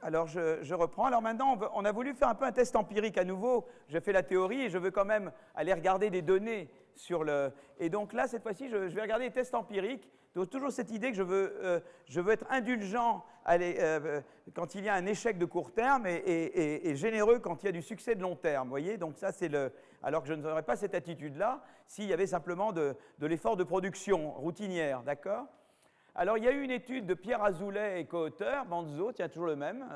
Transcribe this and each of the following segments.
Alors, je reprends. Alors maintenant, on a voulu faire un peu un test empirique à nouveau. J'ai fait la théorie et je veux quand même aller regarder des données sur le... Et donc là, cette fois-ci, je vais regarder les tests empiriques. Donc toujours cette idée que je veux être indulgent quand il y a un échec de court terme et généreux quand il y a du succès de long terme. Vous voyez, donc ça, c'est le... Alors que je n'aurais pas cette attitude-là s'il y avait simplement de l'effort de production routinière, d'accord ? Alors, il y a eu une étude de Pierre Azoulay et co-auteur, Manzo, tiens, toujours le même,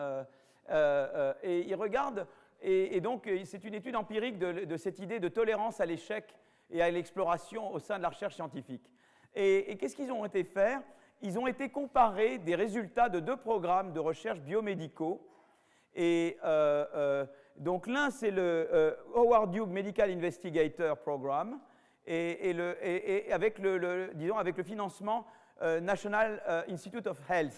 et il regarde, et donc c'est une étude empirique de cette idée de tolérance à l'échec et à l'exploration au sein de la recherche scientifique. Et qu'est-ce qu'ils ont été faire? Ils ont été comparer des résultats de 2 programmes de recherche biomédicaux. Et donc l'un, c'est le Howard Hughes Medical Investigator Program, et avec disons, avec le financement National Institute of Health,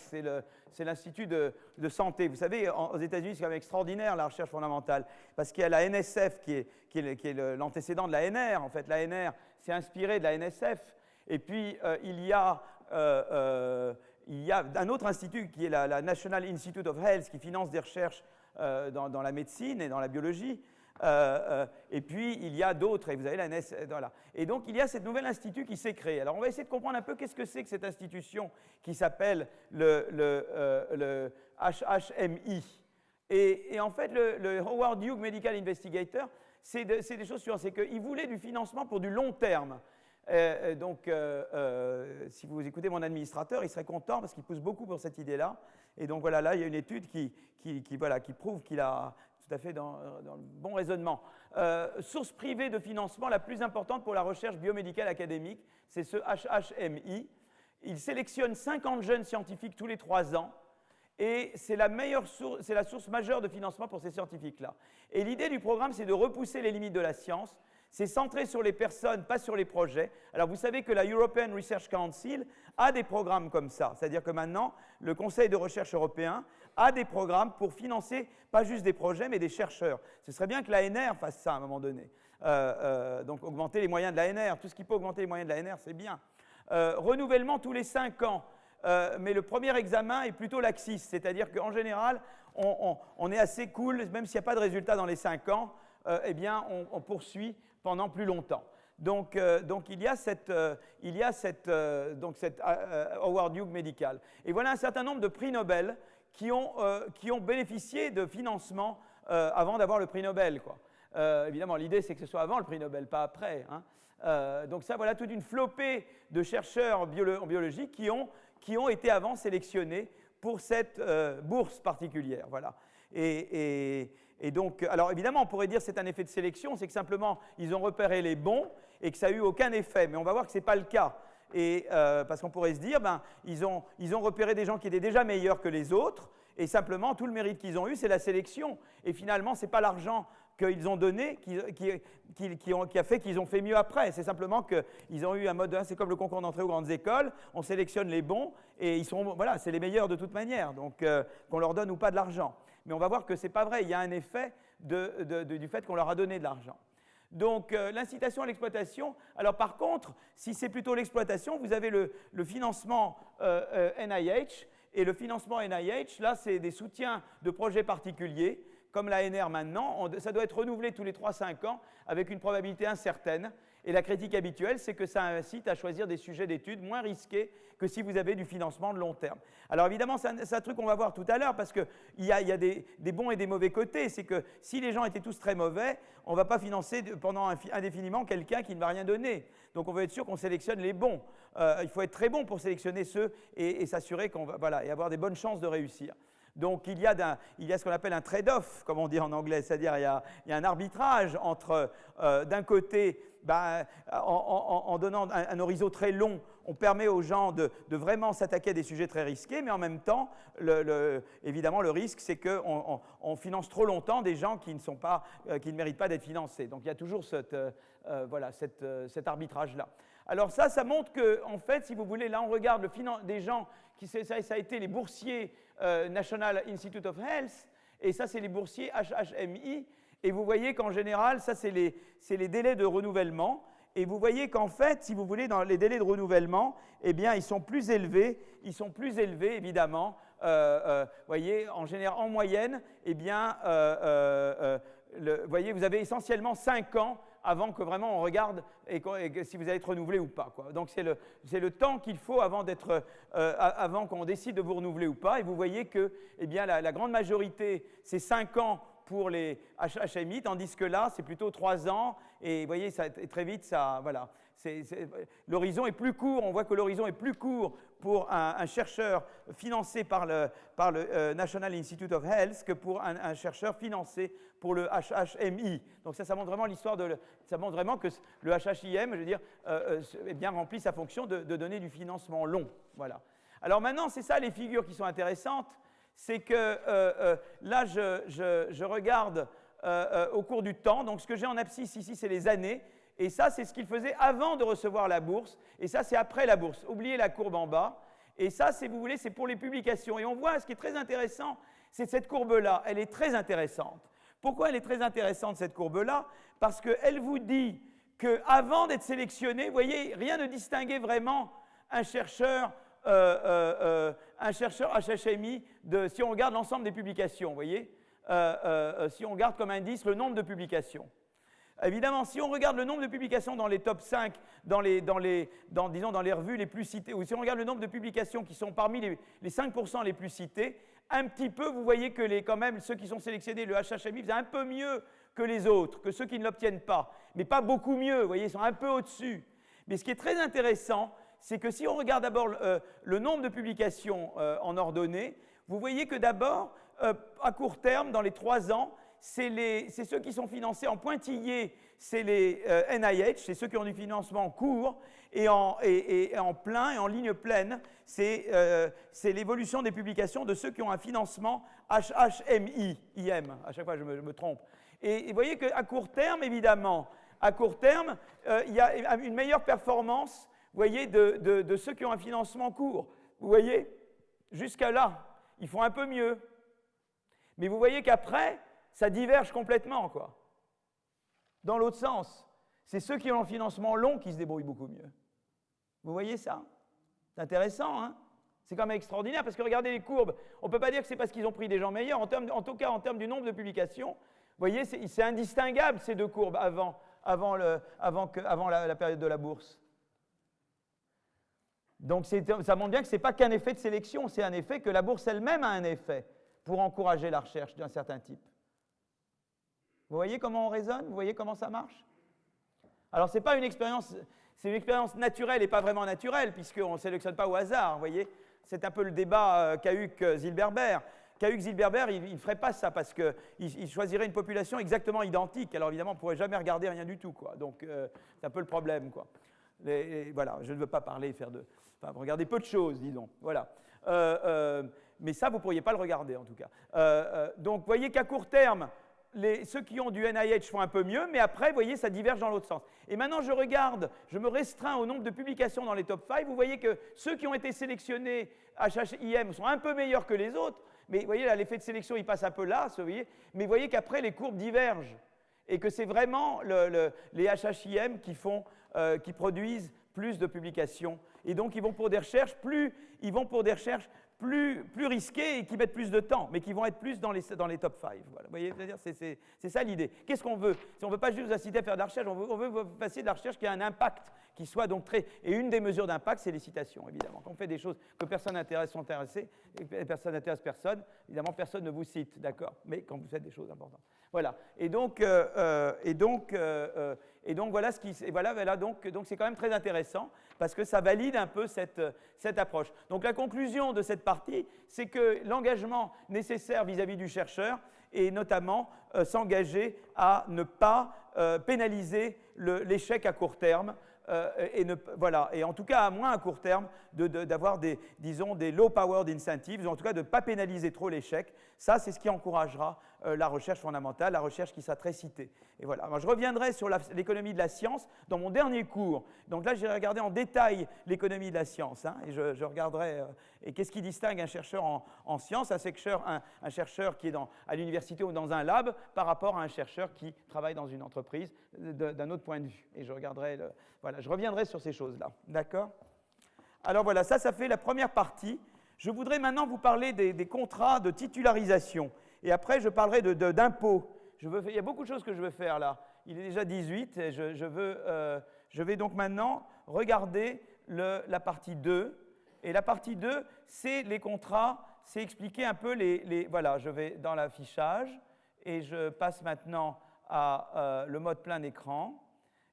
c'est l'institut de santé. Vous savez, aux États-Unis, c'est quand même extraordinaire la recherche fondamentale, parce qu'il y a la NSF qui est l'antécédent de la NR. En fait, la NR s'est inspirée de la NSF. Et puis, il y a un autre institut qui est la National Institute of Health qui finance des recherches dans la médecine et dans la biologie. Et puis, il y a d'autres, et vous avez la NS, voilà. Et donc, il y a cette nouvelle institut qui s'est créé. Alors, on va essayer de comprendre un peu qu'est-ce que c'est que cette institution qui s'appelle le HHMI. Et en fait, le Howard Hughes Medical Investigator, c'est des choses suivantes. C'est qu'il voulait du financement pour du long terme. Donc, si vous écoutez mon administrateur, il serait content parce qu'il pousse beaucoup pour cette idée-là. Et donc, voilà, là, il y a une étude qui prouve qu'il a tout à fait dans le bon raisonnement. Source privée de financement la plus importante pour la recherche biomédicale académique, c'est ce HHMI. Il sélectionne 50 jeunes scientifiques tous les 3 ans. Et c'est la source majeure de financement pour ces scientifiques-là. Et l'idée du programme, c'est de repousser les limites de la science. C'est centré sur les personnes, pas sur les projets. Alors, vous savez que la European Research Council a des programmes comme ça. C'est-à-dire que maintenant, le Conseil de recherche européen a des programmes pour financer pas juste des projets, mais des chercheurs. Ce serait bien que l'ANR fasse ça à un moment donné. Donc, augmenter les moyens de l'ANR. Tout ce qui peut augmenter les moyens de l'ANR, c'est bien. Renouvellement tous les 5 ans. Mais le premier examen est plutôt laxiste. C'est-à-dire qu'en général, on est assez cool, même s'il n'y a pas de résultat dans les 5 ans, eh bien, on poursuit pendant plus longtemps. Donc il y a cette Howard Hughes Medical. Et voilà un certain nombre de prix Nobel qui ont bénéficié de financement avant d'avoir le prix Nobel, quoi. Évidemment, l'idée, c'est que ce soit avant le prix Nobel, pas après, hein. Donc ça, voilà toute une flopée de chercheurs en biologie qui ont été avant sélectionnés pour cette bourse particulière. Voilà. Et donc, alors évidemment, on pourrait dire que c'est un effet de sélection, c'est que simplement, ils ont repéré les bons et que ça n'a eu aucun effet. Mais on va voir que ce n'est pas le cas. Et, parce qu'on pourrait se dire, ils ont repéré des gens qui étaient déjà meilleurs que les autres, et simplement, tout le mérite qu'ils ont eu, c'est la sélection. Et finalement, ce n'est pas l'argent qu'ils ont donné qui a fait qu'ils ont fait mieux après. C'est simplement qu'ils ont eu un mode, c'est comme le concours d'entrée aux grandes écoles, on sélectionne les bons, et voilà, c'est les meilleurs de toute manière, donc qu'on leur donne ou pas de l'argent. Mais on va voir que ce n'est pas vrai, il y a un effet du fait qu'on leur a donné de l'argent. Donc, l'incitation à l'exploitation. Alors, par contre, si c'est plutôt l'exploitation, vous avez le financement NIH. Et le financement NIH, là, c'est des soutiens de projets particuliers, comme l'ANR maintenant. Ça doit être renouvelé tous les 3-5 ans, avec une probabilité incertaine. Et la critique habituelle, c'est que ça incite à choisir des sujets d'études moins risqués que si vous avez du financement de long terme. Alors évidemment, c'est un truc qu'on va voir tout à l'heure, parce qu'il y a des bons et des mauvais côtés. C'est que si les gens étaient tous très mauvais, on ne va pas financer pendant indéfiniment quelqu'un qui ne va rien donner. Donc on veut être sûr qu'on sélectionne les bons. Il faut être très bon pour sélectionner ceux et s'assurer qu'on va, voilà, et avoir des bonnes chances de réussir. Donc il y a ce qu'on appelle un trade-off, comme on dit en anglais, c'est-à-dire il y a un arbitrage entre, d'un côté, en donnant un horizon très long, on permet aux gens de vraiment s'attaquer à des sujets très risqués, mais en même temps, évidemment, le risque, c'est qu'on finance trop longtemps des gens qui ne méritent pas d'être financés. Donc il y a toujours cet arbitrage-là. Alors ça montre que, en fait, si vous voulez, là on regarde des gens, ça a été les boursiers National Institute of Health, et ça c'est les boursiers HHMI, et vous voyez qu'en général, ça c'est les délais de renouvellement, et vous voyez qu'en fait, si vous voulez, dans les délais de renouvellement, eh bien ils sont plus élevés évidemment, voyez, en général, en moyenne, eh bien, voyez, vous avez essentiellement 5 ans avant que vraiment on regarde si vous allez être renouvelé ou pas, quoi. Donc c'est le temps qu'il faut avant qu'on décide de vous renouveler ou pas. Et vous voyez que eh bien, la grande majorité, c'est 5 ans pour les HHMI, tandis que là, c'est plutôt 3 ans. Et vous voyez, très vite, ça, voilà. L'horizon est plus court. On voit que l'horizon est plus court pour un chercheur financé par le National Institute of Health que pour un chercheur financé pour le HHMI. Donc ça montre vraiment ça montre vraiment que le HHIM, je veux dire, eh bien, remplit sa fonction de donner du financement long. Voilà. Alors maintenant, c'est ça les figures qui sont intéressantes. C'est que là, je regarde au cours du temps. Donc ce que j'ai en abscisse ici, c'est les années. Et ça, c'est ce qu'il faisait avant de recevoir la bourse. Et ça, c'est après la bourse. Oubliez la courbe en bas. Et ça, si vous voulez, c'est pour les publications. Et on voit, ce qui est très intéressant, c'est cette courbe-là. Elle est très intéressante. Pourquoi elle est très intéressante, cette courbe-là? Parce qu'elle vous dit qu'avant d'être sélectionné, vous voyez, rien ne distinguait vraiment un chercheur HHMI si on regarde l'ensemble des publications, vous voyez, si on regarde comme indice le nombre de publications. Évidemment, si on regarde le nombre de publications dans les top 5, disons dans les revues les plus citées, ou si on regarde le nombre de publications qui sont parmi les 5% les plus cités, un petit peu, vous voyez que quand même, ceux qui sont sélectionnés, le HHMI, faisaient un peu mieux que les autres, que ceux qui ne l'obtiennent pas, mais pas beaucoup mieux, vous voyez, ils sont un peu au-dessus. Mais ce qui est très intéressant, c'est que si on regarde d'abord le nombre de publications en ordonnée, vous voyez que d'abord, à court terme, dans les 3 ans, c'est ceux qui sont financés en pointillé, c'est les NIH, c'est ceux qui ont du financement court, et en plein et en ligne pleine, c'est l'évolution des publications de ceux qui ont un financement HHMI, IM, à chaque fois je me trompe. Et vous voyez qu'à court terme, évidemment, à court terme, il y a une meilleure performance, vous voyez, de ceux qui ont un financement court. Vous voyez, jusqu'à là, ils font un peu mieux. Mais vous voyez qu'après, ça diverge complètement, quoi. Dans l'autre sens, c'est ceux qui ont un financement long qui se débrouillent beaucoup mieux. Vous voyez ça? C'est intéressant, hein? C'est quand même extraordinaire, parce que regardez les courbes. On ne peut pas dire que c'est parce qu'ils ont pris des gens meilleurs. En tout cas, en termes du nombre de publications, vous voyez, c'est indistinguable, ces deux courbes, avant la période de la bourse. Donc ça montre bien que ce n'est pas qu'un effet de sélection, c'est un effet que la bourse elle-même a un effet pour encourager la recherche d'un certain type. Vous voyez comment on raisonne? Vous voyez comment ça marche? Alors, ce n'est pas une expérience, c'est une expérience naturelle et pas vraiment naturelle, puisqu'on ne sélectionne pas au hasard, vous voyez? C'est un peu le débat qu'a eu Zilberberg. Zilberberg, il ne ferait pas ça, parce qu'il choisirait une population exactement identique. Alors, évidemment, on ne pourrait jamais regarder rien du tout, quoi. Donc, c'est un peu le problème, quoi. Voilà, je ne veux pas parler, regarder peu de choses, disons. Voilà. Mais ça, vous ne pourriez pas le regarder, en tout cas. Donc, vous voyez qu'à court terme, ceux qui ont du NIH font un peu mieux, mais après, vous voyez, ça diverge dans l'autre sens. Et maintenant, je me restreins au nombre de publications dans les top 5. Vous voyez que ceux qui ont été sélectionnés HHIM sont un peu meilleurs que les autres, mais vous voyez, là, l'effet de sélection, il passe un peu là, vous voyez, mais vous voyez qu'après, les courbes divergent, et que c'est vraiment les HHIM qui produisent plus de publications. Et donc, ils vont pour des recherches plus risquées et qui mettent plus de temps, mais qui vont être plus dans les top 5. Voilà. Vous voyez, c'est-à-dire, c'est ça l'idée. Qu'est-ce qu'on veut? Si on ne veut pas juste vous inciter à faire de la recherche, on veut vous passer de la recherche qui a un impact, qui soit donc très... Et une des mesures d'impact, c'est les citations, évidemment. Quand on fait des choses que personne n'intéresse, et personne n'intéresse personne, évidemment, personne ne vous cite, d'accord? Mais quand vous faites des choses importantes. Voilà. Et donc voilà ce qui... Voilà, donc c'est quand même très intéressant, parce que ça valide un peu cette approche. Donc la conclusion de cette partie, c'est que l'engagement nécessaire vis-à-vis du chercheur est notamment s'engager à ne pas pénaliser l'échec à court terme, et en tout cas à moins à court terme d'avoir des low-powered incentives, ou en tout cas de ne pas pénaliser trop l'échec. Ça, c'est ce qui encouragera la recherche fondamentale, la recherche qui sera très citée. Et voilà. Alors, je reviendrai sur l'économie de la science dans mon dernier cours. Donc là, j'ai regardé en détail l'économie de la science, hein, et je regarderai et qu'est-ce qui distingue un chercheur en sciences, un chercheur qui est à l'université ou dans un lab, par rapport à un chercheur qui travaille dans une entreprise d'un autre point de vue. Et je reviendrai sur ces choses-là. D'accord? Alors voilà, ça fait la première partie. Je voudrais maintenant vous parler des contrats de titularisation. Et après, je parlerai d'impôts. Il y a beaucoup de choses que je veux faire là. Il est déjà 18 et je vais donc maintenant regarder la partie 2. Et la partie 2, c'est les contrats, c'est expliquer un peu voilà, je vais dans l'affichage et je passe maintenant à le mode plein écran.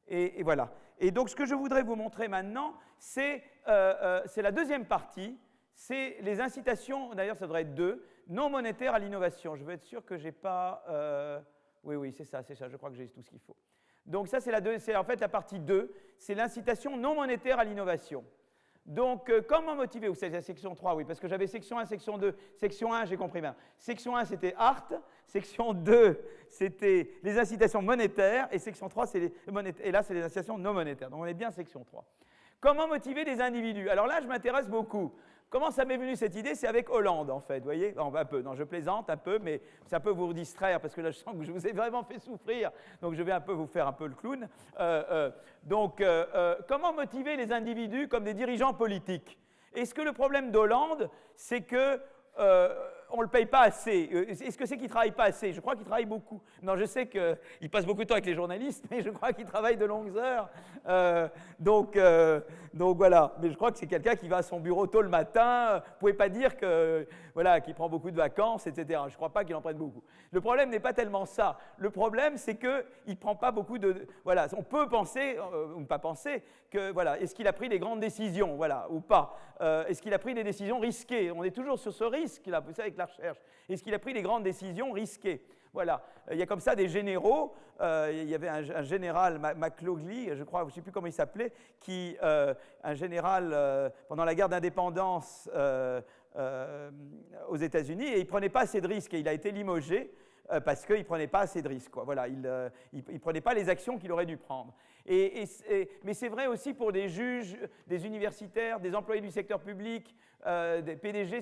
Et voilà. Et donc, ce que je voudrais vous montrer maintenant, c'est la deuxième partie. C'est les incitations, d'ailleurs ça devrait être 2, non monétaires à l'innovation. Je veux être sûr que je n'ai pas... oui, c'est ça, je crois que j'ai tout ce qu'il faut. Donc ça, c'est en fait la partie 2, c'est l'incitation non monétaire à l'innovation. Donc, comment motiver? Ou c'est la section 3, oui, parce que j'avais section 1, section 2. Section 1, j'ai compris bien. Section 1, c'était art. Section 2, c'était les incitations monétaires. Et section 3, c'est les monétaires. Et là, c'est les incitations non monétaires. Donc, on est bien section 3. Comment motiver des individus? Alors là, je m'intéresse beaucoup. Comment ça m'est venu cette idée? C'est avec Hollande, en fait, vous voyez? Un peu, non, je plaisante un peu, mais ça peut vous distraire, parce que là, je sens que je vous ai vraiment fait souffrir, donc je vais un peu vous faire un peu le clown. Comment motiver les individus comme des dirigeants politiques? Est-ce que le problème d'Hollande, c'est que on ne le paye pas assez? Est-ce que c'est qu'il ne travaille pas assez? Je crois qu'il travaille beaucoup. Non, je sais qu'il passe beaucoup de temps avec les journalistes, mais je crois qu'il travaille de longues heures. Donc voilà. Mais je crois que c'est quelqu'un qui va à son bureau tôt le matin. Vous ne pouvez pas dire qu'il prend beaucoup de vacances, etc. Je ne crois pas qu'il en prenne beaucoup. Le problème n'est pas tellement ça. Le problème, c'est qu'il ne prend pas beaucoup de... Voilà, on peut penser, ou ne pas penser, que, voilà, est-ce qu'il a pris des grandes décisions, voilà, ou pas? Est-ce qu'il a pris des décisions risquées? On est toujours sur ce risque, là, vous savez, avec la recherche. Est-ce qu'il a pris des grandes décisions risquées? Voilà. Il y a comme ça des généraux. Il y avait un général, McLaughlin, je crois, je ne sais plus comment il s'appelait, un général pendant la guerre d'indépendance aux États-Unis, et il ne prenait pas assez de risques, et il a été limogé parce qu'il ne prenait pas assez de risques. Quoi. Voilà, il ne prenait pas les actions qu'il aurait dû prendre. Mais c'est vrai aussi pour des juges, des universitaires, des employés du secteur public, des PDG.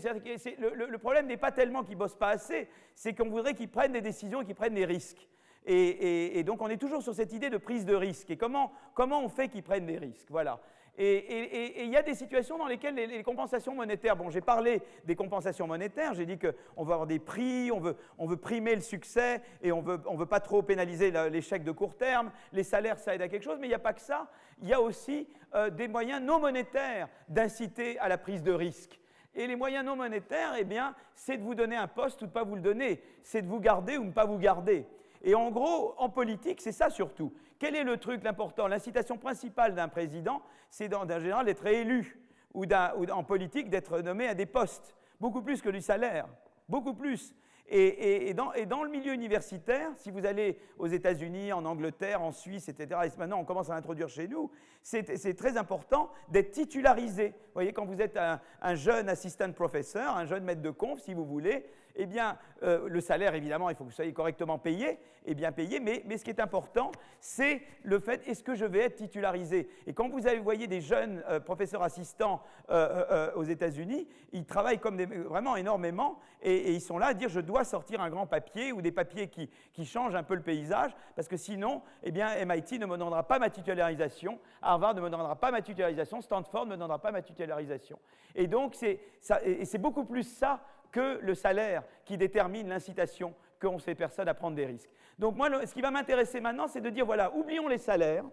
Le problème n'est pas tellement qu'ils ne bossent pas assez, c'est qu'on voudrait qu'ils prennent des décisions et qu'ils prennent des risques. Et donc on est toujours sur cette idée de prise de risque. Et comment on fait qu'ils prennent des risques? Voilà. Et il y a des situations dans lesquelles les compensations monétaires, bon, j'ai parlé des compensations monétaires, j'ai dit qu'on veut avoir des prix, on veut primer le succès et on veut pas trop pénaliser l'échec de court terme, les salaires, ça aide à quelque chose, mais il n'y a pas que ça, il y a aussi des moyens non monétaires d'inciter à la prise de risque. Et les moyens non monétaires, eh bien, c'est de vous donner un poste ou de ne pas vous le donner, c'est de vous garder ou de ne pas vous garder. Et en gros, en politique, c'est ça surtout. Quel est le truc, l'important? L'incitation principale d'un président, c'est en général d'être élu, ou en politique d'être nommé à des postes, beaucoup plus que du salaire, beaucoup plus. Et dans le milieu universitaire, si vous allez aux États-Unis, en Angleterre, en Suisse, etc., et maintenant on commence à l'introduire chez nous, c'est très important d'être titularisé. Vous voyez, quand vous êtes un jeune assistant professeur, un jeune maître de conf, si vous voulez, eh bien, le salaire, évidemment, il faut que vous soyez correctement payé, et bien payé, mais ce qui est important, c'est le fait, est-ce que je vais être titularisé? Et quand vous voyez des jeunes professeurs assistants aux États-Unis, ils travaillent vraiment énormément, et ils sont là à dire, je dois sortir un grand papier, ou des papiers qui changent un peu le paysage, parce que sinon, eh bien, MIT ne me donnera pas ma titularisation, Harvard ne me donnera pas ma titularisation, Stanford ne me donnera pas ma titularisation. Et donc, c'est beaucoup plus ça que le salaire qui détermine l'incitation qu'ont ces personnes à prendre des risques. Donc moi, ce qui va m'intéresser maintenant, c'est de dire, voilà, oublions les salaires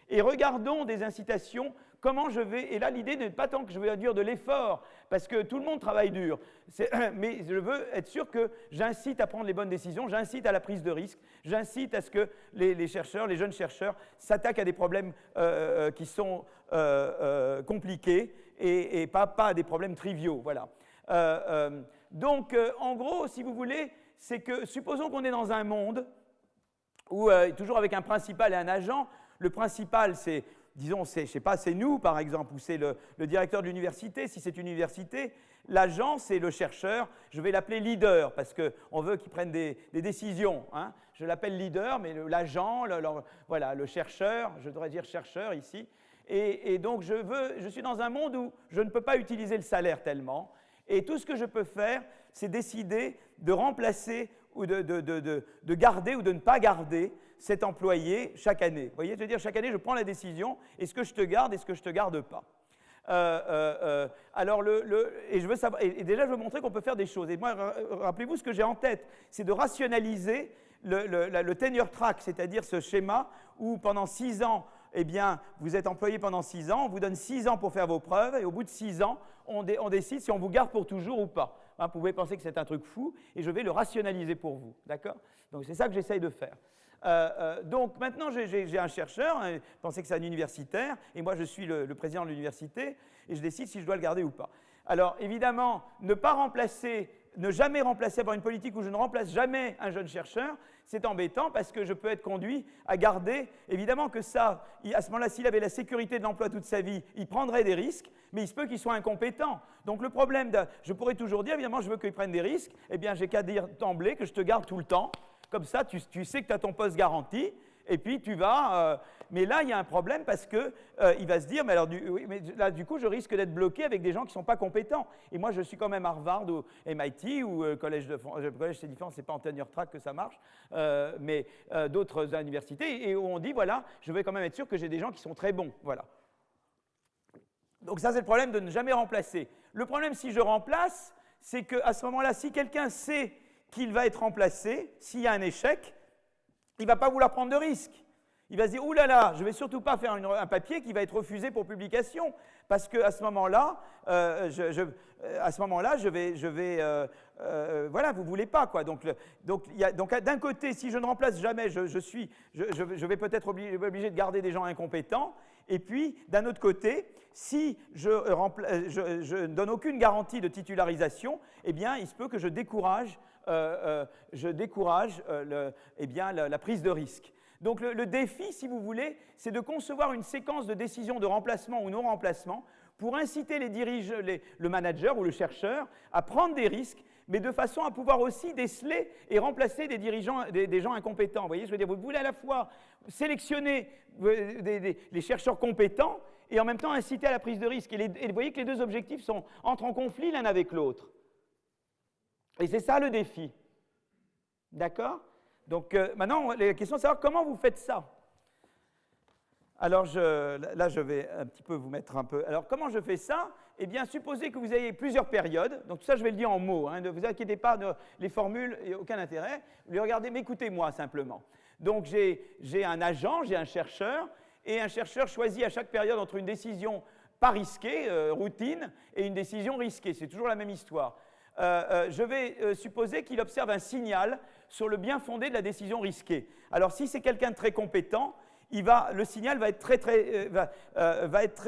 et regardons des incitations, comment je vais... Et là, l'idée n'est pas tant que je vais dire de l'effort, parce que tout le monde travaille dur, mais je veux être sûr que j'incite à prendre les bonnes décisions, j'incite à la prise de risque, j'incite à ce que les chercheurs, les jeunes chercheurs, s'attaquent à des problèmes qui sont compliqués et pas à des problèmes triviaux, voilà. Donc, en gros, si vous voulez, c'est que, supposons qu'on est dans un monde où, toujours avec un principal et un agent, le principal, c'est, disons, je sais pas, c'est nous, par exemple, ou c'est le directeur de l'université, si c'est une université. L'agent, c'est le chercheur, je vais l'appeler leader, parce qu'on veut qu'il prenne des décisions. Hein. Je l'appelle leader, mais l'agent, voilà, le chercheur, je devrais dire chercheur ici. Et donc, je suis dans un monde où je ne peux pas utiliser le salaire tellement. Et tout ce que je peux faire, c'est décider de remplacer ou de garder ou de ne pas garder cet employé chaque année. Vous voyez, je veux dire, chaque année, je prends la décision, est-ce que je te garde, est-ce que je ne te garde pas? Alors, et je veux savoir, et déjà, je veux montrer qu'on peut faire des choses. Et moi, rappelez-vous, ce que j'ai en tête, c'est de rationaliser le tenure track, c'est-à-dire ce schéma où pendant 6 ans, eh bien, vous êtes employé pendant 6 ans, on vous donne 6 ans pour faire vos preuves, et au bout de 6 ans, on décide si on vous garde pour toujours ou pas. Hein, vous pouvez penser que c'est un truc fou, et je vais le rationaliser pour vous, d'accord? Donc c'est ça que j'essaye de faire. Donc maintenant, j'ai un chercheur, hein, pensez que c'est un universitaire, et moi je suis le président de l'université, et je décide si je dois le garder ou pas. Alors évidemment, ne jamais remplacer, avoir une politique où je ne remplace jamais un jeune chercheur, c'est embêtant parce que je peux être conduit à garder, évidemment que ça, à ce moment-là, s'il avait la sécurité de l'emploi toute sa vie, il prendrait des risques, mais il se peut qu'il soit incompétent. Donc le problème, je pourrais toujours dire, évidemment, je veux qu'il prenne des risques, eh bien j'ai qu'à dire d'emblée que je te garde tout le temps, comme ça tu sais que tu as ton poste garanti, et puis tu vas... mais là, il y a un problème parce qu'il va se dire, mais alors, là, du coup, je risque d'être bloqué avec des gens qui ne sont pas compétents. Et moi, je suis quand même Harvard ou MIT ou collège c'est différent, ce n'est pas en tenure track que ça marche, mais d'autres universités, et où on dit, voilà, je vais quand même être sûr que j'ai des gens qui sont très bons. Voilà. Donc ça, c'est le problème de ne jamais remplacer. Le problème, si je remplace, c'est qu'à ce moment-là, si quelqu'un sait qu'il va être remplacé, s'il y a un échec, il ne va pas vouloir prendre de risques. Il va se dire, ouh là là, je ne vais surtout pas faire un papier qui va être refusé pour publication, parce qu'à ce moment-là, voilà, vous ne voulez pas, quoi. Donc d'un côté, si je ne remplace jamais, je vais peut-être obligé de garder des gens incompétents, et puis, d'un autre côté, si je ne donne aucune garantie de titularisation, eh bien, il se peut que je décourage la prise de risque. Donc le défi, si vous voulez, c'est de concevoir une séquence de décisions de remplacement ou non-remplacement pour inciter le manager ou le chercheur à prendre des risques, mais de façon à pouvoir aussi déceler et remplacer des gens incompétents. Vous voyez, je veux dire, vous voulez à la fois sélectionner les chercheurs compétents et en même temps inciter à la prise de risque. Et vous voyez que les deux objectifs entrent en conflit l'un avec l'autre. Et c'est ça le défi. D'accord ? Donc maintenant, la question est de savoir comment vous faites ça. Alors là, je vais un petit peu vous mettre un peu... Alors comment je fais ça ? Eh bien, supposez que vous ayez plusieurs périodes. Donc tout ça, je vais le dire en mots. Hein, ne vous inquiétez pas, les formules, il n'y a aucun intérêt. Vous les regardez, mais écoutez-moi simplement. Donc j'ai un agent, j'ai un chercheur, et un chercheur choisit à chaque période entre une décision pas risquée, routine, et une décision risquée. C'est toujours la même histoire. Je vais supposer qu'il observe un signal sur le bien fondé de la décision risquée. Alors, si c'est quelqu'un de très compétent, le signal va être très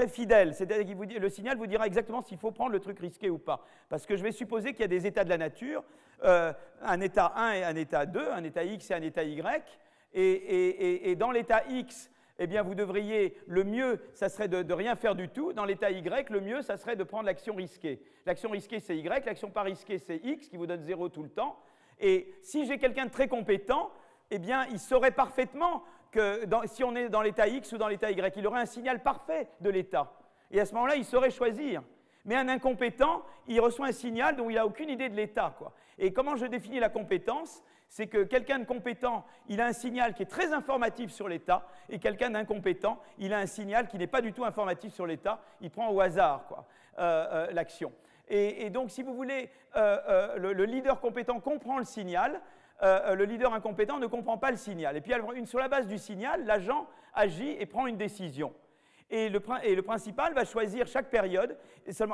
fidèle. C'est-à-dire que le signal vous dira exactement s'il faut prendre le truc risqué ou pas. Parce que je vais supposer qu'il y a des états de la nature, un état 1 et un état 2, un état X et un état Y. Et dans l'état X, eh bien, vous devriez, le mieux, ça serait de rien faire du tout. Dans l'état Y, le mieux, ça serait de prendre l'action risquée. L'action risquée, c'est Y, l'action pas risquée, c'est X, qui vous donne 0 tout le temps. Et si j'ai quelqu'un de très compétent, eh bien, il saurait parfaitement que si on est dans l'état X ou dans l'état Y, il aurait un signal parfait de l'état. Et à ce moment-là, il saurait choisir. Mais un incompétent, il reçoit un signal dont il n'a aucune idée de l'état, quoi. Et comment je définis la compétence ? C'est que quelqu'un de compétent, il a un signal qui est très informatif sur l'état, et quelqu'un d'incompétent, il a un signal qui n'est pas du tout informatif sur l'état, il prend au hasard, quoi, l'action. Et donc, si vous voulez, le leader compétent comprend le signal, le leader incompétent ne comprend pas le signal. Et puis, sur la base du signal, l'agent agit et prend une décision. Et le principal va choisir chaque période.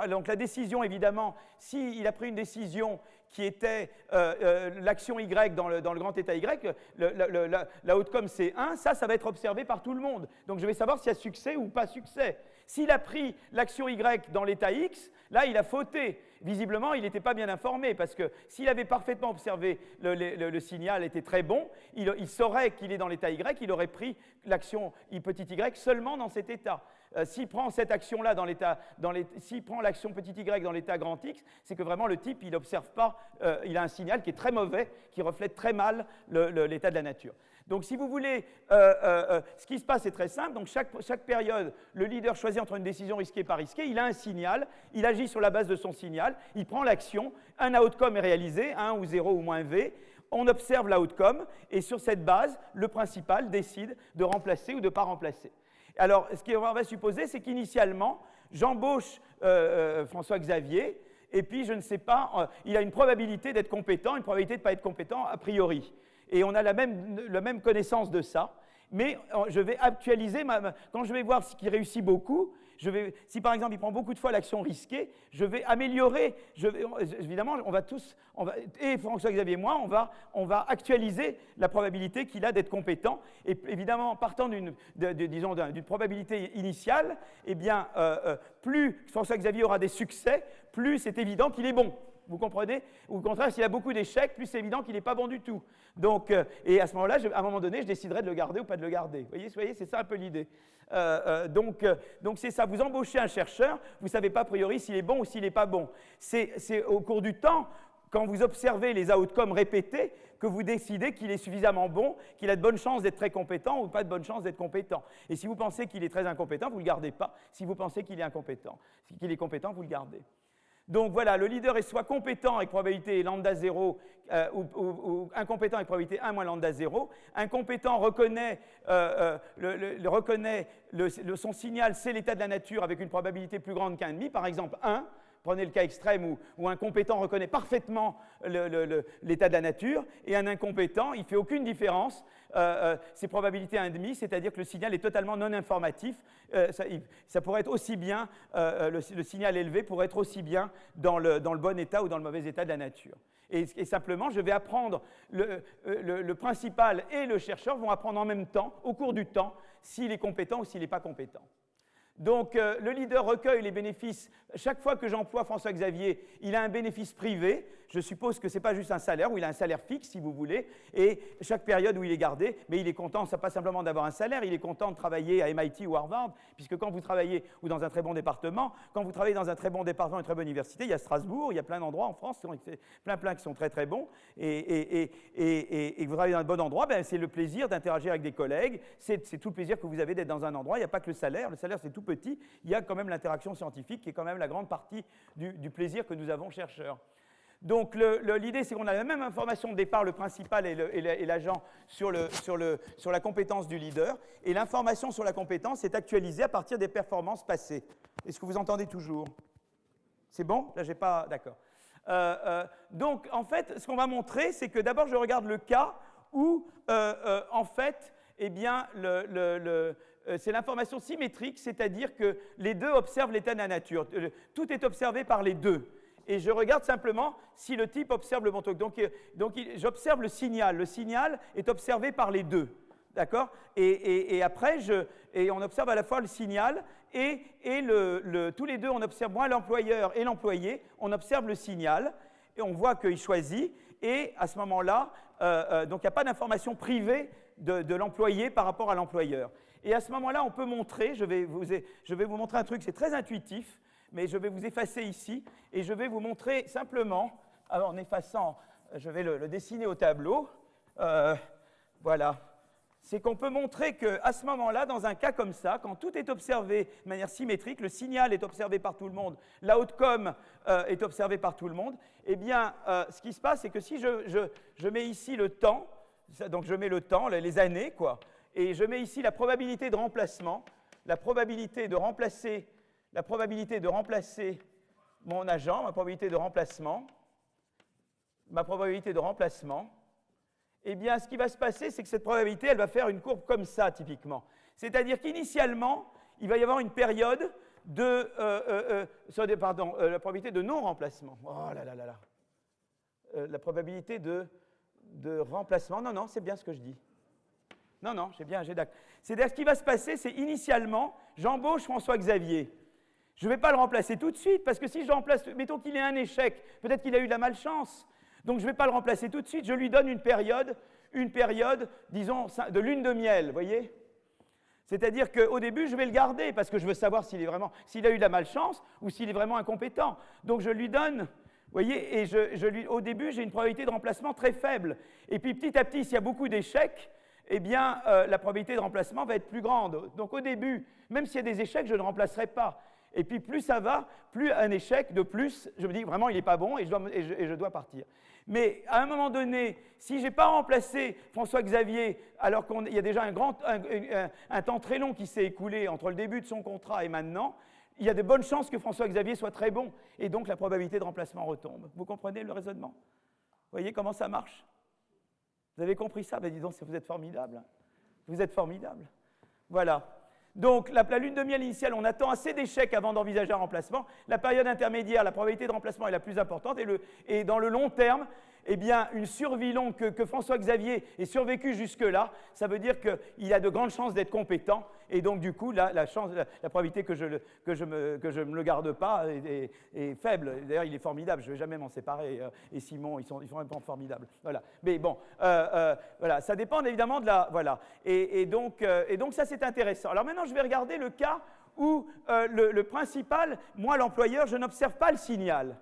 Donc la décision, évidemment, s'il a pris une décision qui était l'action Y dans le grand état Y, la outcome c'est 1, ça va être observé par tout le monde. Donc je vais savoir s'il y a succès ou pas succès. S'il a pris l'action Y dans l'état X, là il a fauté. Visiblement, il n'était pas bien informé, parce que s'il avait parfaitement observé le signal était très bon, il saurait qu'il est dans l'état Y, il aurait pris l'action petit y seulement dans cet état. S'il prend cette action-là s'il prend l'action petit y dans l'état grand X, c'est que vraiment le type, il n'observe pas, il a un signal qui est très mauvais, qui reflète très mal l'état de la nature. Donc, si vous voulez, ce qui se passe est très simple. Donc, chaque période, le leader choisit entre une décision risquée et pas risquée. Il a un signal, il agit sur la base de son signal, il prend l'action, un outcome est réalisé, 1 ou 0 ou moins V. On observe l'outcome et sur cette base, le principal décide de remplacer ou de ne pas remplacer. Alors, ce qu'on va supposer, c'est qu'initialement, j'embauche François-Xavier, et puis je ne sais pas, il a une probabilité d'être compétent, une probabilité de ne pas être compétent a priori. Et on a la même connaissance de ça, mais je vais actualiser, quand je vais voir ce qui réussit beaucoup, si par exemple il prend beaucoup de fois l'action risquée, je vais améliorer, évidemment, et François-Xavier et moi, on va actualiser la probabilité qu'il a d'être compétent, et évidemment, partant d'une probabilité initiale, eh bien, plus François-Xavier aura des succès, plus c'est évident qu'il est bon. Vous comprenez? Ou au contraire, s'il a beaucoup d'échecs, plus c'est évident qu'il n'est pas bon du tout. Donc, et à ce moment-là, à un moment donné, je déciderai de le garder ou pas de le garder. Vous voyez, c'est ça un peu l'idée. Donc c'est ça, vous embauchez un chercheur, vous ne savez pas a priori s'il est bon ou s'il n'est pas bon. C'est au cours du temps, quand vous observez les outcomes répétés, que vous décidez qu'il est suffisamment bon, qu'il a de bonnes chances d'être très compétent ou pas de bonnes chances d'être compétent. Et si vous pensez qu'il est très incompétent, vous ne le gardez pas. Si vous pensez qu'il est incompétent, qu'il est compétent, vous le gardez. Donc voilà, le leader est soit compétent avec probabilité lambda 0 ou incompétent avec probabilité 1 moins lambda 0. Incompétent reconnaît, son signal, c'est l'état de la nature avec une probabilité plus grande qu'1,5, par exemple 1. Prenez le cas extrême où un compétent reconnaît parfaitement l'état de la nature, et un incompétent, il ne fait aucune différence. C'est probabilité 1,5, c'est-à-dire que le signal est totalement non informatif. Ça pourrait être aussi bien, le signal élevé pourrait être aussi bien dans le bon état ou dans le mauvais état de la nature. Et simplement, je vais apprendre, le principal et le chercheur vont apprendre en même temps, au cours du temps, s'il est compétent ou s'il n'est pas compétent. Donc, le leader recueille les bénéfices. Chaque fois que j'emploie François-Xavier, il a un bénéfice privé. Je suppose que ce n'est pas juste un salaire, ou il a un salaire fixe, si vous voulez, et chaque période où il est gardé, mais il est content, ça pas simplement d'avoir un salaire, il est content de travailler à MIT ou Harvard, puisque quand vous travaillez, ou dans un très bon département, quand vous travaillez dans un très bon département, une très bonne université, il y a Strasbourg, il y a plein d'endroits en France, plein qui sont très très bons, et vous travaillez dans un bon endroit, ben, c'est le plaisir d'interagir avec des collègues, c'est tout le plaisir que vous avez d'être dans un endroit, il n'y a pas que le salaire c'est tout petit, il y a quand même l'interaction scientifique qui est quand même la grande partie du plaisir que nous avons chercheurs. Donc l'idée, c'est qu'on a la même information de départ, le principal et l'agent, sur la compétence du leader, et l'information sur la compétence est actualisée à partir des performances passées. Est-ce que vous entendez toujours? C'est bon? Là, j'ai pas... D'accord. Donc, en fait, ce qu'on va montrer, c'est que d'abord, je regarde le cas où, en fait, eh bien, c'est l'information symétrique, c'est-à-dire que les deux observent l'état de la nature. Tout est observé par les deux. Et je regarde simplement si le type observe le bon truc. Donc j'observe le signal. Le signal est observé par les deux. D'accord? Et après, on observe à la fois le signal et tous les deux, on observe, moi l'employeur et l'employé, on observe le signal et on voit qu'il choisit. Et à ce moment-là, donc il n'y a pas d'information privée de l'employé par rapport à l'employeur. Et à ce moment-là, on peut montrer, je vais vous montrer un truc, c'est très intuitif, mais je vais vous effacer ici, et je vais vous montrer simplement, en effaçant, je vais le dessiner au tableau, voilà, c'est qu'on peut montrer qu'à ce moment-là, dans un cas comme ça, quand tout est observé de manière symétrique, le signal est observé par tout le monde, l'outcome est observé par tout le monde, eh bien, ce qui se passe, c'est que si je mets ici le temps, donc je mets le temps, les années, quoi, et je mets ici la probabilité de remplacement, la probabilité de remplacer mon agent, ma probabilité de remplacement, eh bien, ce qui va se passer, c'est que cette probabilité, elle va faire une courbe comme ça, typiquement. C'est-à-dire qu'initialement, il va y avoir une période de... la probabilité de non-remplacement. Oh là là là là. La probabilité de remplacement. Non, c'est bien ce que je dis. Non, j'ai d'accord. C'est-à-dire, ce qui va se passer, c'est initialement, j'embauche François-Xavier. Je ne vais pas le remplacer tout de suite, parce que si je le remplace, mettons qu'il ait un échec, peut-être qu'il a eu de la malchance, donc je ne vais pas le remplacer tout de suite, je lui donne une période, disons, de lune de miel, vous voyez? C'est-à-dire qu'au début, je vais le garder, parce que je veux savoir s'il a eu de la malchance ou s'il est vraiment incompétent. Donc je lui donne, vous voyez, et au début, j'ai une probabilité de remplacement très faible. Et puis petit à petit, s'il y a beaucoup d'échecs, eh bien, la probabilité de remplacement va être plus grande. Donc au début, même s'il y a des échecs, je ne remplacerai pas. Et puis plus ça va, plus un échec de plus, je me dis vraiment il n'est pas bon et je dois partir. Mais à un moment donné, si je n'ai pas remplacé François-Xavier, alors qu'il y a déjà un temps très long qui s'est écoulé entre le début de son contrat et maintenant, il y a de bonnes chances que François-Xavier soit très bon, et donc la probabilité de remplacement retombe. Vous comprenez le raisonnement? Vous voyez comment ça marche? Vous avez compris ça? Ben dis donc, vous êtes formidable. Vous êtes formidable. Voilà. Donc, la lune de miel initiale, on attend assez d'échecs avant d'envisager un remplacement. La période intermédiaire, la probabilité de remplacement est la plus importante. Et dans le long terme, eh bien, une survie longue que François-Xavier ait survécu jusque-là, ça veut dire qu'il a de grandes chances d'être compétent. Et donc, du coup, la probabilité que je me le garde pas est faible. D'ailleurs, il est formidable. Je ne vais jamais m'en séparer. Et Simon, ils sont vraiment formidables. Voilà. Mais bon, voilà, ça dépend évidemment de la... Voilà. Et donc, ça, c'est intéressant. Alors maintenant, je vais regarder le cas où le principal, moi, l'employeur, je n'observe pas le signal.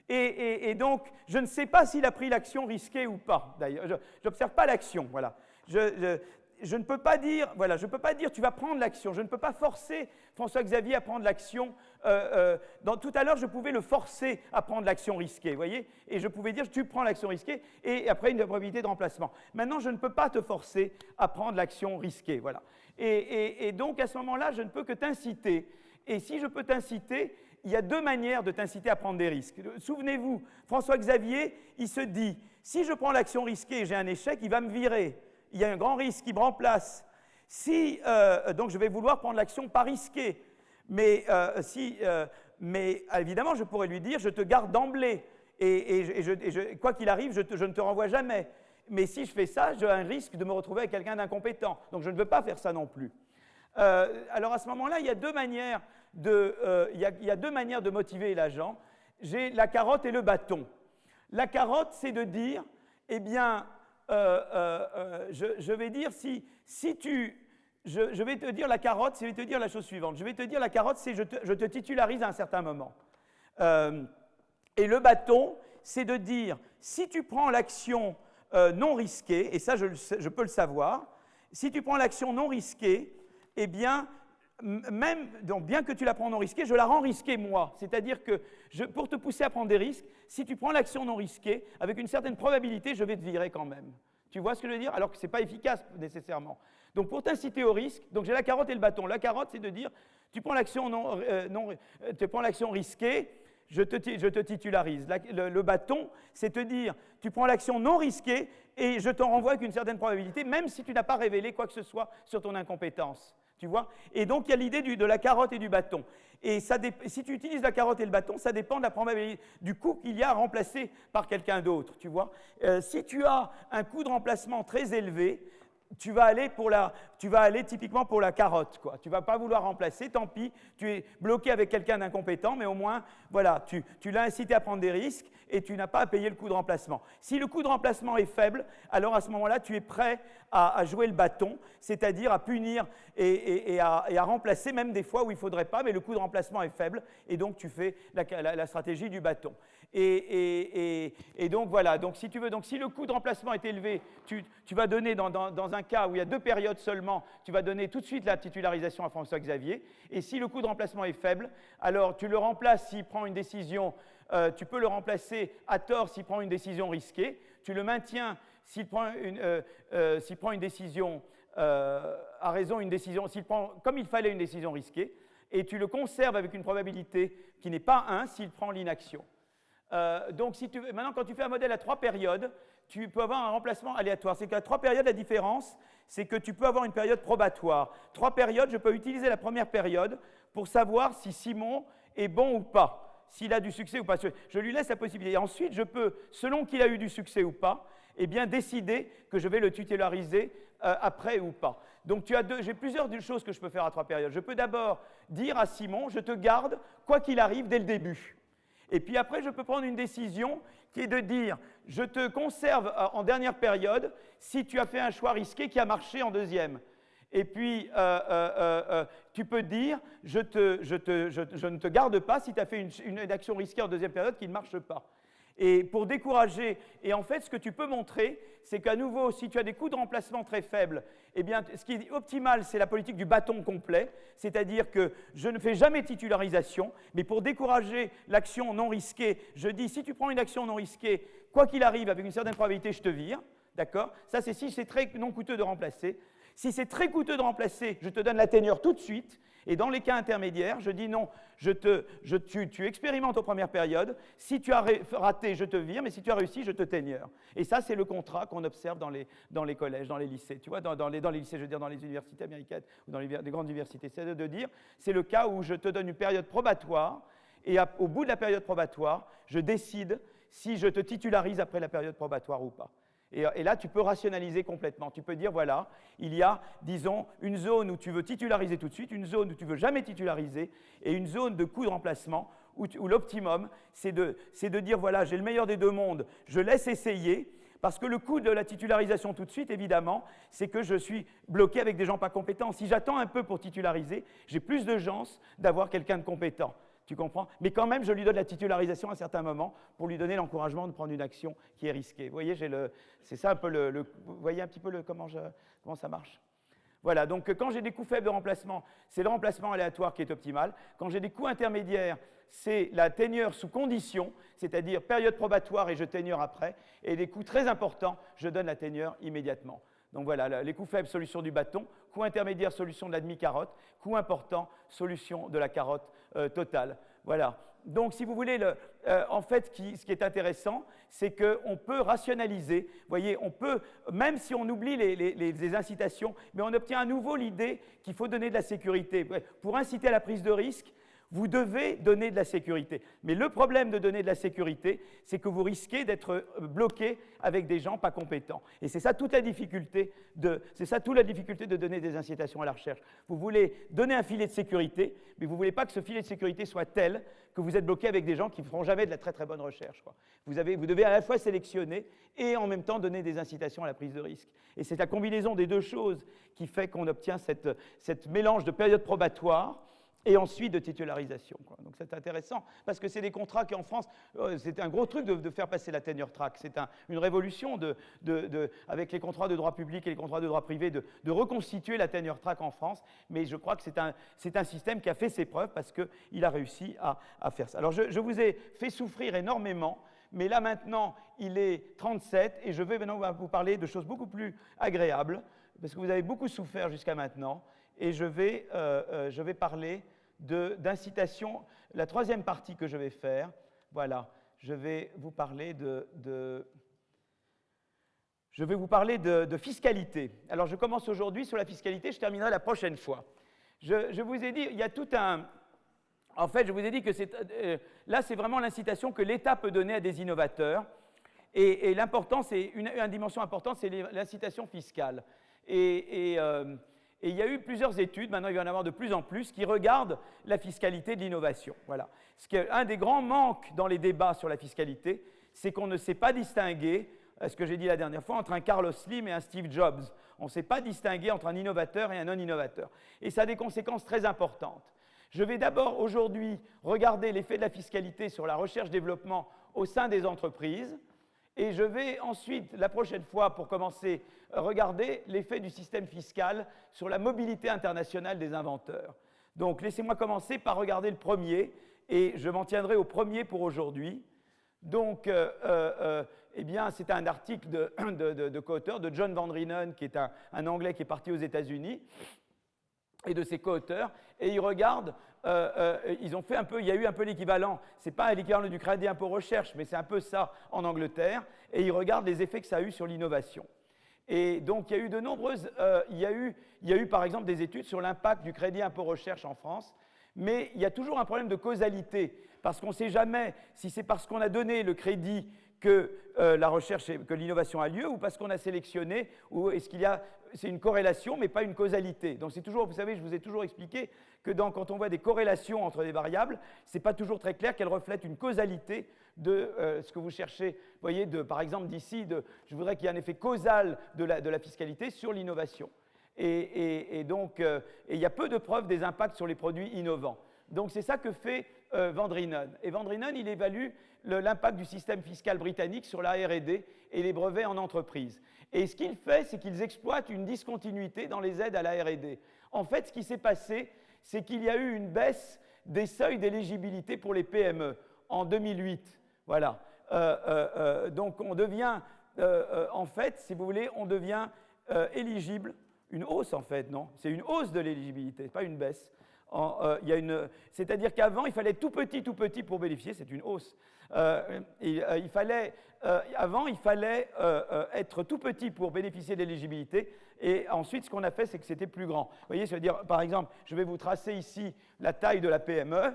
Et donc, je ne sais pas s'il a pris l'action risquée ou pas, d'ailleurs. Je n'observe pas l'action, voilà. Je ne peux pas dire, voilà, je ne peux pas dire tu vas prendre l'action. Je ne peux pas forcer François-Xavier à prendre l'action. Tout à l'heure, je pouvais le forcer à prendre l'action risquée, vous voyez? Et je pouvais dire tu prends l'action risquée et après une probabilité de remplacement. Maintenant, je ne peux pas te forcer à prendre l'action risquée, voilà. Et donc, à ce moment-là, je ne peux que t'inciter. Et si je peux t'inciter, il y a deux manières de t'inciter à prendre des risques. Souvenez-vous, François-Xavier, il se dit, si je prends l'action risquée et j'ai un échec, il va me virer. Il y a un grand risque, il me remplace. Donc je vais vouloir prendre l'action pas risquée. Mais évidemment, je pourrais lui dire, je te garde d'emblée. Et quoi qu'il arrive, je ne te renvoie jamais. Mais si je fais ça, j'ai un risque de me retrouver avec quelqu'un d'incompétent. Donc je ne veux pas faire ça non plus. Alors à ce moment-là, il y a deux manières de motiver l'agent. J'ai la carotte et le bâton. La carotte, c'est de dire, eh bien, je vais dire je vais te dire la carotte, c'est de te dire la chose suivante. Je vais te dire la carotte, c'est je te titularise à un certain moment. Et le bâton, c'est de dire, si tu prends l'action non risquée, et ça je peux le savoir, si tu prends l'action non risquée, eh bien, donc bien que tu la prends non risquée, je la rends risquée moi. C'est-à-dire que pour te pousser à prendre des risques, si tu prends l'action non risquée, avec une certaine probabilité, je vais te virer quand même. Tu vois ce que je veux dire? Alors que ce n'est pas efficace nécessairement. Donc pour t'inciter au risque, donc j'ai la carotte et le bâton. La carotte, c'est de dire, tu prends l'action risquée, je te titularise. Le bâton, c'est te dire, tu prends l'action non risquée et je t'en renvoie avec une certaine probabilité, même si tu n'as pas révélé quoi que ce soit sur ton incompétence. Tu vois? Et donc, il y a l'idée de la carotte et du bâton. Et si tu utilises la carotte et le bâton, ça dépend de la probabilité du coût qu'il y a à remplacer par quelqu'un d'autre. Tu vois? Si tu as un coût de remplacement très élevé, tu vas aller typiquement pour la carotte, quoi. Tu ne vas pas vouloir remplacer, tant pis, tu es bloqué avec quelqu'un d'incompétent, mais au moins, voilà, tu l'as incité à prendre des risques et tu n'as pas à payer le coût de remplacement. Si le coût de remplacement est faible, alors à ce moment-là, tu es prêt à jouer le bâton, c'est-à-dire à punir et à remplacer, même des fois où il ne faudrait pas, mais le coût de remplacement est faible, et donc tu fais la stratégie du bâton. Et donc voilà, donc si tu veux, donc si le coût de remplacement est élevé, tu vas donner dans un cas où il y a 2 périodes seulement, tu vas donner tout de suite la titularisation à François-Xavier. Et si le coût de remplacement est faible, alors tu le remplaces s'il prend une décision, tu peux le remplacer à tort s'il prend une décision risquée, tu le maintiens s'il prend une décision à raison, s'il prend comme il fallait une décision risquée, et tu le conserves avec une probabilité qui n'est pas 1 s'il prend l'inaction. Donc, maintenant, quand tu fais un modèle à 3 périodes, tu peux avoir un remplacement aléatoire. C'est qu'à 3 périodes, la différence, c'est que tu peux avoir une période probatoire. 3 périodes, je peux utiliser la première période pour savoir si Simon est bon ou pas, s'il a du succès ou pas. Je lui laisse la possibilité. Et ensuite, je peux, selon qu'il a eu du succès ou pas, eh bien, décider que je vais le titulariser après ou pas. Donc, j'ai plusieurs choses que je peux faire à 3 périodes. Je peux d'abord dire à Simon, je te garde, quoi qu'il arrive, dès le début. Et puis après, je peux prendre une décision qui est de dire, je te conserve en dernière période si tu as fait un choix risqué qui a marché en deuxième. Et puis, tu peux dire, je ne te garde pas si tu as fait une action risquée en deuxième période qui ne marche pas. Et pour décourager, et en fait, ce que tu peux montrer, c'est qu'à nouveau, si tu as des coûts de remplacement très faibles, eh bien, ce qui est optimal, c'est la politique du bâton complet, c'est-à-dire que je ne fais jamais titularisation, mais pour décourager l'action non risquée, je dis, si tu prends une action non risquée, quoi qu'il arrive, avec une certaine probabilité, je te vire, d'accord? Ça, c'est si c'est très non coûteux de remplacer. Si c'est très coûteux de remplacer, je te donne la tenure tout de suite. Et dans les cas intermédiaires, je dis non, tu expérimentes aux premières périodes. Si tu as raté, je te vire, mais si tu as réussi, je te tenure. Et ça, c'est le contrat qu'on observe dans les collèges, dans les lycées. Tu vois, dans les lycées, je veux dire, dans les universités américaines ou dans les grandes universités. C'est de dire, c'est le cas où je te donne une période probatoire, et au bout de la période probatoire, je décide si je te titularise après la période probatoire ou pas. Et là, tu peux rationaliser complètement. Tu peux dire, voilà, il y a, disons, une zone où tu veux titulariser tout de suite, une zone où tu ne veux jamais titulariser, et une zone de coût de remplacement où l'optimum, c'est de dire, voilà, j'ai le meilleur des deux mondes, je laisse essayer, parce que le coût de la titularisation tout de suite, évidemment, c'est que je suis bloqué avec des gens pas compétents. Si j'attends un peu pour titulariser, j'ai plus de chances d'avoir quelqu'un de compétent. Tu comprends? Mais quand même, je lui donne la titularisation à un certain moment pour lui donner l'encouragement de prendre une action qui est risquée. Vous voyez, c'est ça un peu vous voyez un petit peu comment ça marche? Voilà, donc quand j'ai des coûts faibles de remplacement, c'est le remplacement aléatoire qui est optimal. Quand j'ai des coûts intermédiaires, c'est la tenure sous condition, c'est-à-dire période probatoire et je tenure après. Et des coûts très importants, je donne la tenure immédiatement. Donc voilà, les coûts faibles, solution du bâton. Coût intermédiaire, solution de la demi-carotte. Coût important, solution de la carotte totale. Voilà. Donc, si vous voulez, en fait, ce qui est intéressant, c'est qu'on peut rationaliser. Vous voyez, on peut, même si on oublie les incitations, mais on obtient à nouveau l'idée qu'il faut donner de la sécurité. Pour inciter à la prise de risque, vous devez donner de la sécurité. Mais le problème de donner de la sécurité, c'est que vous risquez d'être bloqué avec des gens pas compétents. Et c'est ça toute la difficulté de donner des incitations à la recherche. Vous voulez donner un filet de sécurité, mais vous ne voulez pas que ce filet de sécurité soit tel que vous êtes bloqué avec des gens qui ne feront jamais de la très très bonne recherche, quoi. Vous devez à la fois sélectionner et en même temps donner des incitations à la prise de risque. Et c'est la combinaison des deux choses qui fait qu'on obtient cette mélange de période probatoire et ensuite de titularisation, quoi. Donc c'est intéressant, parce que c'est des contrats qui en France, c'est un gros truc de faire passer la tenure track. C'est une révolution avec les contrats de droit public et les contrats de droit privé, de reconstituer la tenure track en France. Mais je crois que c'est un système qui a fait ses preuves parce qu'il a réussi à faire ça. Alors je vous ai fait souffrir énormément, mais là maintenant, il est 37 et je vais maintenant vous parler de choses beaucoup plus agréables, parce que vous avez beaucoup souffert jusqu'à maintenant, et je vais parler d'incitation. La troisième partie que je vais faire, voilà, je vais vous parler de fiscalité. Alors, je commence aujourd'hui sur la fiscalité, je terminerai la prochaine fois. Je vous ai dit, il y a tout un... En fait, je vous ai dit que là, c'est vraiment l'incitation que l'État peut donner à des innovateurs. Et l'important, c'est une dimension importante, c'est l'incitation fiscale. Et il y a eu plusieurs études, maintenant il va y en avoir de plus en plus, qui regardent la fiscalité de l'innovation. Voilà. Un des grands manques dans les débats sur la fiscalité, c'est qu'on ne sait pas distinguer, ce que j'ai dit la dernière fois, entre un Carlos Slim et un Steve Jobs. On ne sait pas distinguer entre un innovateur et un non-innovateur. Et ça a des conséquences très importantes. Je vais d'abord aujourd'hui regarder l'effet de la fiscalité sur la recherche-développement au sein des entreprises. Et je vais ensuite, la prochaine fois, pour commencer, regarder l'effet du système fiscal sur la mobilité internationale des inventeurs. Donc, laissez-moi commencer par regarder le premier, et je m'en tiendrai au premier pour aujourd'hui. Donc, eh bien, c'est un article de co-auteur, de John Van Reenen, qui est un Anglais qui est parti aux États-Unis, et de ses co-auteurs, et ils regardent, ils ont fait un peu, il y a eu un peu l'équivalent, c'est pas l'équivalent du crédit impôt recherche, mais c'est un peu ça en Angleterre, et ils regardent les effets que ça a eu sur l'innovation. Et donc il y a eu de nombreuses, il y a eu par exemple des études sur l'impact du crédit impôt recherche en France, mais il y a toujours un problème de causalité, parce qu'on ne sait jamais si c'est parce qu'on a donné le crédit que la recherche, que l'innovation a lieu, ou parce qu'on a sélectionné, ou est-ce qu'il y a, c'est une corrélation, mais pas une causalité. Donc c'est toujours, vous savez, je vous ai toujours expliqué que quand on voit des corrélations entre des variables, ce n'est pas toujours très clair qu'elles reflètent une causalité de ce que vous cherchez. Vous voyez, par exemple, d'ici, je voudrais qu'il y ait un effet causal de la fiscalité sur l'innovation. Et donc, il y a peu de preuves des impacts sur les produits innovants. Donc c'est ça que fait Van Reenen. Et Van Reenen, il évalue l'impact du système fiscal britannique sur la R&D et les brevets en entreprise. Et ce qu'il fait, c'est qu'ils exploitent une discontinuité dans les aides à la R&D. En fait, ce qui s'est passé, c'est qu'il y a eu une baisse des seuils d'éligibilité pour les PME en 2008. Voilà. Donc on devient, en fait, si vous voulez, on devient éligible une hausse, en fait, non? C'est une hausse de l'éligibilité, pas une baisse. C'est-à-dire qu'avant, il fallait être tout petit pour bénéficier, c'est une hausse. Avant, il fallait être tout petit pour bénéficier de l'éligibilité, et ensuite, ce qu'on a fait, c'est que c'était plus grand. Vous voyez, ça veut dire, par exemple, je vais vous tracer ici la taille de la PME.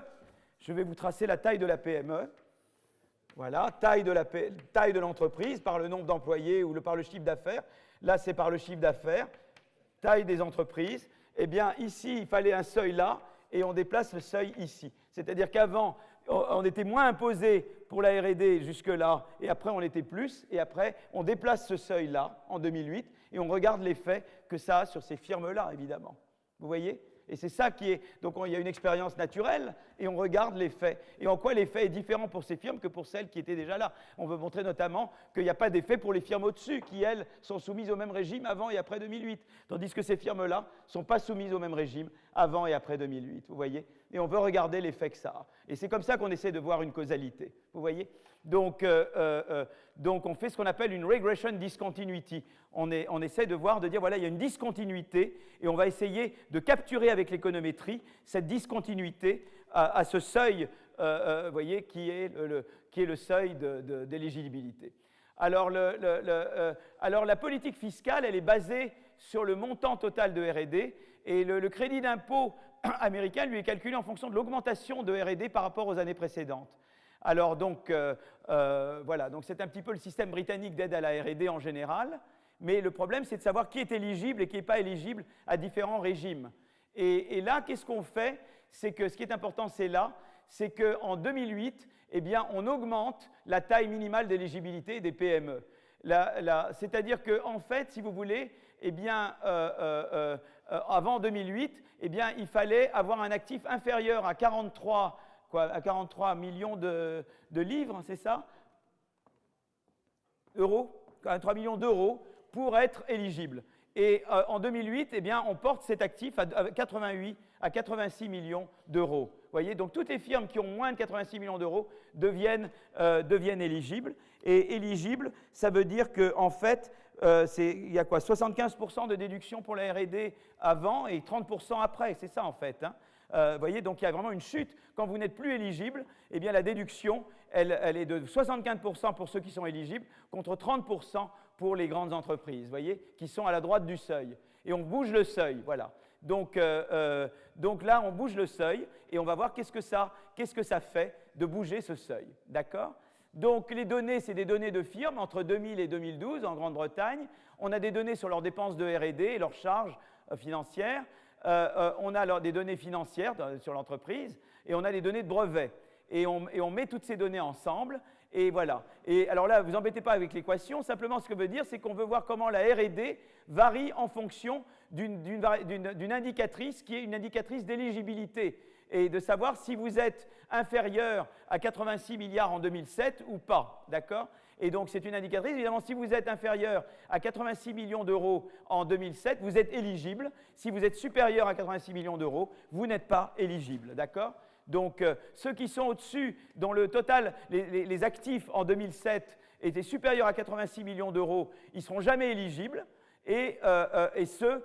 Je vais vous tracer la taille de la PME. Voilà, taille de l'entreprise par le nombre d'employés ou par le chiffre d'affaires. Là, c'est par le chiffre d'affaires. Taille des entreprises. Eh bien, ici, il fallait un seuil là, et on déplace le seuil ici. C'est-à-dire qu'avant, on était moins imposé pour la R&D jusque-là, et après, on était plus, et après, on déplace ce seuil-là, en 2008, et on regarde l'effet que ça a sur ces firmes-là, évidemment. Vous voyez ? Et c'est ça qui est... Donc, il y a une expérience naturelle, et on regarde l'effet. Et en quoi l'effet est différent pour ces firmes que pour celles qui étaient déjà là. On veut montrer notamment qu'il n'y a pas d'effet pour les firmes au-dessus, qui, elles, sont soumises au même régime avant et après 2008. Tandis que ces firmes-là ne sont pas soumises au même régime avant et après 2008. Vous voyez ? Et on veut regarder l'effet que ça a. Et c'est comme ça qu'on essaie de voir une causalité. Vous voyez ? Donc, on fait ce qu'on appelle une regression discontinuity. On essaie de voir, de dire, voilà, il y a une discontinuité, et on va essayer de capturer avec l'économétrie cette discontinuité à ce seuil, vous voyez, qui est le seuil d'éligibilité. Alors, la politique fiscale, elle est basée sur le montant total de R&D, et le crédit d'impôt américain, lui, est calculé en fonction de l'augmentation de R&D par rapport aux années précédentes. Alors, donc, voilà, donc c'est un petit peu le système britannique d'aide à la R&D en général, mais le problème, c'est de savoir qui est éligible et qui n'est pas éligible à différents régimes. Et là, qu'est-ce qu'on fait? C'est que ce qui est important, c'est qu'en 2008, eh bien, on augmente la taille minimale d'éligibilité des PME. C'est-à-dire qu'en fait, si vous voulez, eh bien, avant 2008, eh bien, il fallait avoir un actif inférieur à 43 millions de livres, c'est ça? Euros? 43 millions d'euros pour être éligible. Et en 2008, eh bien, on porte cet actif à 86 millions d'euros. Vous voyez, donc toutes les firmes qui ont moins de 86 millions d'euros deviennent éligibles. Et éligible, ça veut dire qu'en fait, il y a quoi, 75% de déduction pour la R&D avant et 30% après, c'est ça en fait. Hein. Vous voyez, donc il y a vraiment une chute. Quand vous n'êtes plus éligible, eh bien la déduction, elle est de 75% pour ceux qui sont éligibles, contre 30% pour les grandes entreprises, vous voyez, qui sont à la droite du seuil. Et on bouge le seuil, voilà. Donc là, on bouge le seuil, et on va voir qu'est-ce que ça fait de bouger ce seuil, d'accord? Donc les données, c'est des données de firmes entre 2000 et 2012 en Grande-Bretagne. On a des données sur leurs dépenses de R&D et leurs charges financières. On a des données financières sur l'entreprise, et on a des données de brevets. Et on met toutes ces données ensemble, et voilà. Et alors là, vous embêtez pas avec l'équation, simplement ce que veut dire, c'est qu'on veut voir comment la R&D varie en fonction d'une indicatrice qui est une indicatrice d'éligibilité, et de savoir si vous êtes inférieur à 86 milliards en 2007 ou pas, d'accord? Et donc, c'est une indicatrice. Évidemment, si vous êtes inférieur à 86 millions d'euros en 2007, vous êtes éligible. Si vous êtes supérieur à 86 millions d'euros, vous n'êtes pas éligible, d'accord? Donc, ceux qui sont au-dessus, dont le total, les actifs en 2007 étaient supérieurs à 86 millions d'euros, ils ne seront jamais éligibles. Et ceux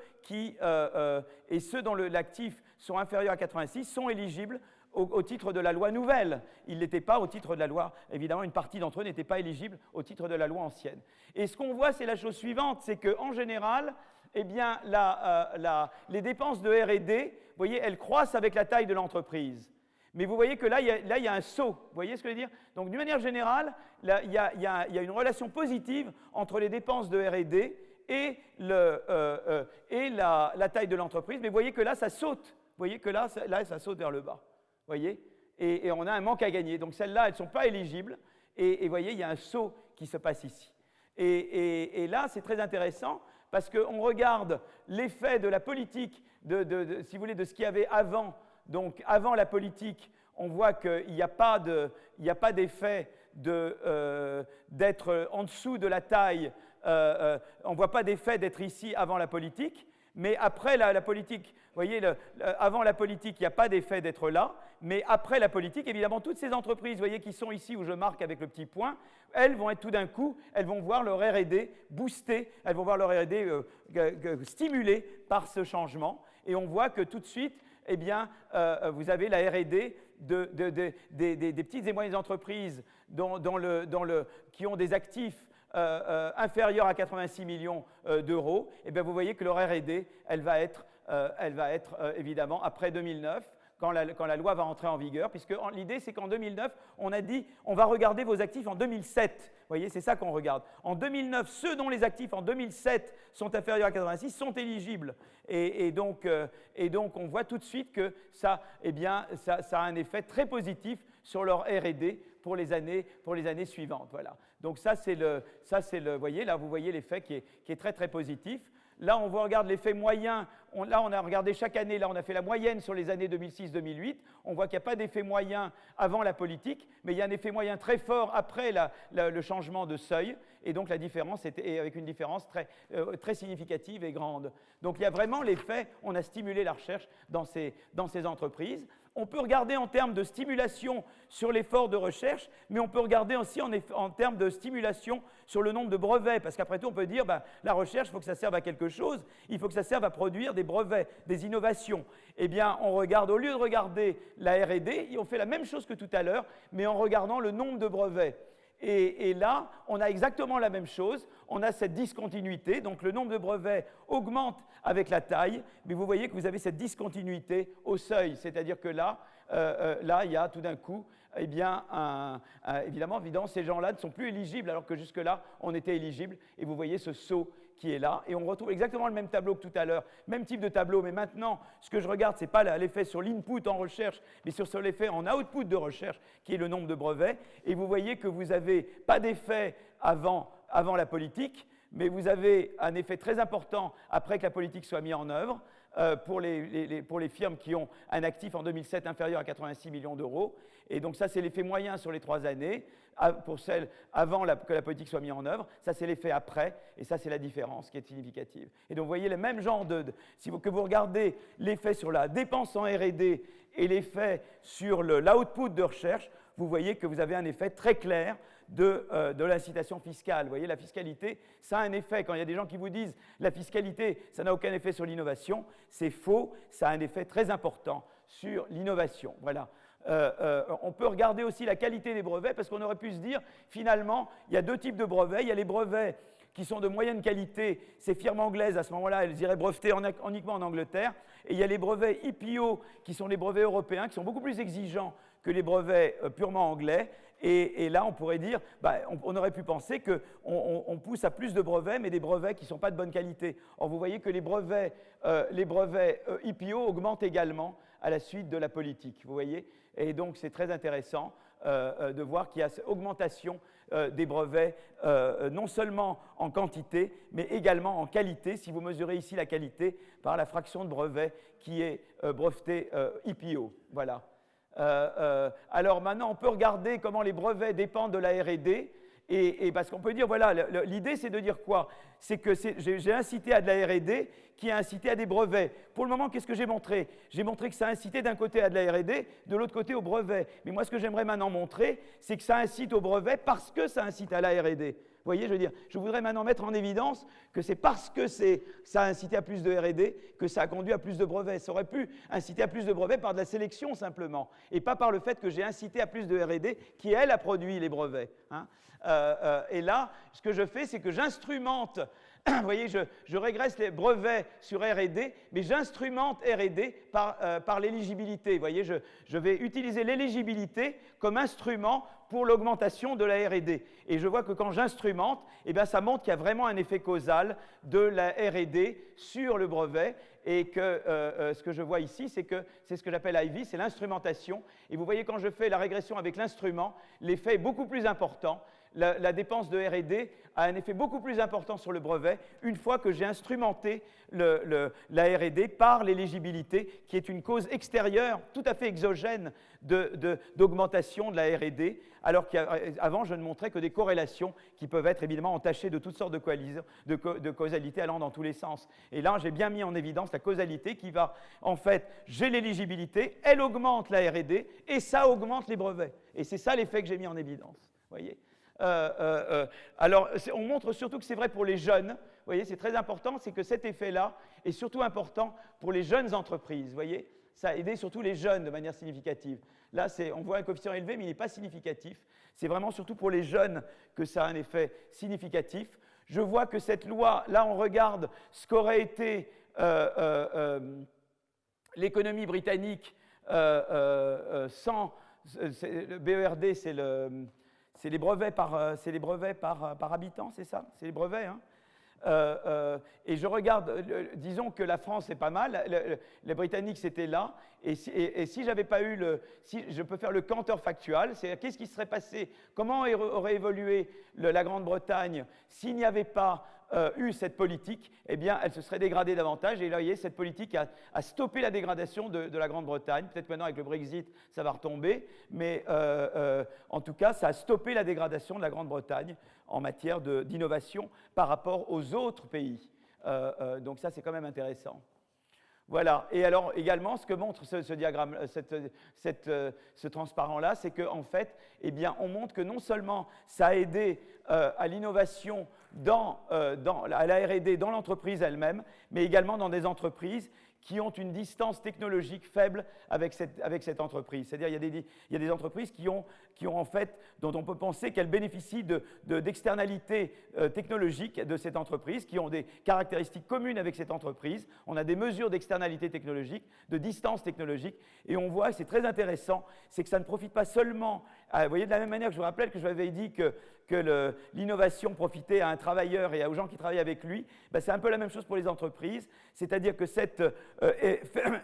dont l'actif sont inférieurs à 86 sont éligibles au titre de la loi nouvelle. Ils n'étaient pas au titre de la loi, évidemment, une partie d'entre eux n'étaient pas éligibles au titre de la loi ancienne. Et ce qu'on voit, c'est la chose suivante, c'est qu'en général, eh bien, les dépenses de R&D, vous voyez, elles croissent avec la taille de l'entreprise. Mais vous voyez que là, il y a un saut. Vous voyez ce que je veux dire? Donc, d'une manière générale, là, il y a une relation positive entre les dépenses de R&D et la taille de l'entreprise. Mais vous voyez que là, ça saute. Vous voyez que là, ça saute vers le bas. Vous voyez? Et on a un manque à gagner. Donc, celles-là, elles ne sont pas éligibles. Et vous voyez, il y a un saut qui se passe ici. Et là, c'est très intéressant parce qu'on regarde l'effet de la politique, si vous voulez, de ce qu'il y avait avant. Donc, avant la politique, on voit qu'il n'y a pas d'effet d'être en dessous de la taille. On ne voit pas d'effet d'être ici avant la politique. Mais après la politique, vous voyez, avant la politique, il n'y a pas d'effet d'être là, mais après la politique, évidemment, toutes ces entreprises, vous voyez, qui sont ici où je marque avec le petit point, elles vont être tout d'un coup, elles vont voir leur R&D boosté, elles vont voir leur R&D stimulé par ce changement, et on voit que tout de suite, eh bien, vous avez la R&D des petites et moyennes entreprises qui ont des actifs inférieurs à 86 millions d'euros, et bien vous voyez que leur R&D, elle va être évidemment après 2009, quand la loi va entrer en vigueur, puisque l'idée c'est qu'en 2009, on a dit on va regarder vos actifs en 2007. Vous voyez, c'est ça qu'on regarde. En 2009, ceux dont les actifs en 2007 sont inférieurs à 86 sont éligibles. Et donc, on voit tout de suite que ça a un effet très positif sur leur R&D pour les années suivantes. Voilà. Donc vous voyez l'effet qui est très très positif. Là, on regarde l'effet moyen. Là, on a regardé chaque année. Là, on a fait la moyenne sur les années 2006-2008. On voit qu'il n'y a pas d'effet moyen avant la politique, mais il y a un effet moyen très fort après le changement de seuil. Et donc, la différence est avec une différence très significative et grande. Donc, il y a vraiment l'effet. On a stimulé la recherche dans ces entreprises. On peut regarder en termes de stimulation sur l'effort de recherche, mais on peut regarder aussi en termes de stimulation sur le nombre de brevets, parce qu'après tout, on peut dire, la recherche, il faut que ça serve à quelque chose, il faut que ça serve à produire des brevets, des innovations. Eh bien, on regarde, au lieu de regarder la R&D, on fait la même chose que tout à l'heure, mais en regardant le nombre de brevets. Et là, on a exactement la même chose, on a cette discontinuité, donc le nombre de brevets augmente avec la taille, mais vous voyez que vous avez cette discontinuité au seuil, c'est-à-dire que là, il y a tout d'un coup, eh bien, évidemment, ces gens-là ne sont plus éligibles, alors que jusque-là, on était éligibles, et vous voyez ce saut qui est là, et on retrouve exactement le même tableau que tout à l'heure, même type de tableau, mais maintenant, ce que je regarde, ce n'est pas l'effet sur l'input en recherche, mais sur l'effet en output de recherche, qui est le nombre de brevets, et vous voyez que vous n'avez pas d'effet avant la politique, mais vous avez un effet très important après que la politique soit mise en œuvre, pour les firmes qui ont un actif en 2007 inférieur à 86 millions d'euros. Et donc ça, c'est l'effet moyen sur les 3 années, pour celles avant que la politique soit mise en œuvre. Ça, c'est l'effet après, et ça, c'est la différence qui est significative. Et donc, vous voyez le même genre que vous regardez l'effet sur la dépense en R&D et l'effet sur l'output de recherche, vous voyez que vous avez un effet très clair de l'incitation fiscale. Vous voyez, la fiscalité, ça a un effet. Quand il y a des gens qui vous disent la fiscalité, ça n'a aucun effet sur l'innovation, c'est faux, ça a un effet très important sur l'innovation. Voilà. On peut regarder aussi la qualité des brevets, parce qu'on aurait pu se dire, finalement, il y a 2 types de brevets. Il y a les brevets qui sont de moyenne qualité. Ces firmes anglaises, à ce moment-là, elles iraient breveter uniquement en Angleterre. Et il y a les brevets EPO, qui sont les brevets européens, qui sont beaucoup plus exigeants que les brevets purement anglais. Et là, on pourrait dire, on aurait pu penser qu'on pousse à plus de brevets, mais des brevets qui ne sont pas de bonne qualité. Or, vous voyez que les brevets EPO augmentent également à la suite de la politique. Vous voyez ? Et donc, c'est très intéressant de voir qu'il y a cette augmentation des brevets, non seulement en quantité, mais également en qualité, si vous mesurez ici la qualité par la fraction de brevets qui est brevetée EPO. Voilà. Alors maintenant, on peut regarder comment les brevets dépendent de la R&D, et parce qu'on peut dire, voilà, l'idée c'est de dire quoi? C'est que j'ai incité à de la R&D qui a incité à des brevets. Pour le moment, qu'est-ce que j'ai montré? J'ai montré que ça a incité d'un côté à de la R&D, de l'autre côté au brevet. Mais moi, ce que j'aimerais maintenant montrer, c'est que ça incite au brevet parce que ça incite à la R&D. Vous voyez, je veux dire, je voudrais maintenant mettre en évidence que c'est parce que ça a incité à plus de R&D que ça a conduit à plus de brevets. Ça aurait pu inciter à plus de brevets par de la sélection simplement, et pas par le fait que j'ai incité à plus de R&D qui, elle, a produit les brevets. Hein. Et là, ce que je fais, c'est que j'instrumente. Vous voyez, je régresse les brevets sur R&D, mais j'instrumente R&D par l'éligibilité. Vous voyez, je vais utiliser l'éligibilité comme instrument pour l'augmentation de la R&D. Et je vois que quand j'instrumente, eh bien, ça montre qu'il y a vraiment un effet causal de la R&D sur le brevet, et que ce que je vois ici, c'est ce que j'appelle IV, c'est l'instrumentation. Et vous voyez, quand je fais la régression avec l'instrument, l'effet est beaucoup plus important. La dépense de R&D a un effet beaucoup plus important sur le brevet une fois que j'ai instrumenté la R&D par l'éligibilité, qui est une cause extérieure, tout à fait exogène d'augmentation de la R&D, alors qu'avant, je ne montrais que des corrélations qui peuvent être évidemment entachées de toutes sortes de causalité allant dans tous les sens. Et là, j'ai bien mis en évidence la causalité qui va, en fait, j'ai l'éligibilité, elle augmente la R&D, et ça augmente les brevets. Et c'est ça l'effet que j'ai mis en évidence. Voyez. Alors, on montre surtout que c'est vrai pour les jeunes. Vous voyez, c'est très important, c'est que cet effet-là est surtout important pour les jeunes entreprises. Vous voyez, ça a aidé surtout les jeunes de manière significative. Là, on voit un coefficient élevé, mais il n'est pas significatif. C'est vraiment surtout pour les jeunes que ça a un effet significatif. Je vois que cette loi, là, on regarde ce qu'aurait été l'économie britannique sans... le BERD, c'est les brevets par habitant, c'est ça? C'est les brevets, hein? Et je regarde, disons que la France c'est pas mal, les Britanniques c'était là, et si j'avais pas eu si je peux faire le counterfactual, c'est qu'est-ce qui serait passé, comment aurait évolué la Grande-Bretagne s'il n'y avait pas eu cette politique, eh bien elle se serait dégradée davantage, et là vous voyez, cette politique a stoppé la dégradation de la Grande-Bretagne, peut-être maintenant avec le Brexit ça va retomber, mais en tout cas ça a stoppé la dégradation de la Grande-Bretagne en matière d'innovation par rapport aux autres pays. Donc ça, c'est quand même intéressant. Voilà. Et alors, également, ce que montre ce diagramme, ce transparent-là, c'est qu'en fait, eh bien, on montre que non seulement ça a aidé à l'innovation à la R&D dans l'entreprise elle-même, mais également dans des entreprises qui ont une distance technologique faible avec cette entreprise. C'est-à-dire il y a des entreprises qui ont en fait, dont on peut penser qu'elles bénéficient d'externalités technologiques de cette entreprise, qui ont des caractéristiques communes avec cette entreprise. On a des mesures d'externalité technologique, de distance technologique, et on voit, c'est très intéressant, c'est que ça ne profite pas seulement, vous voyez, de la même manière que je vous rappelle que je vous avais dit que l'innovation profitait à un travailleur et aux gens qui travaillent avec lui, ben c'est un peu la même chose pour les entreprises, c'est-à-dire que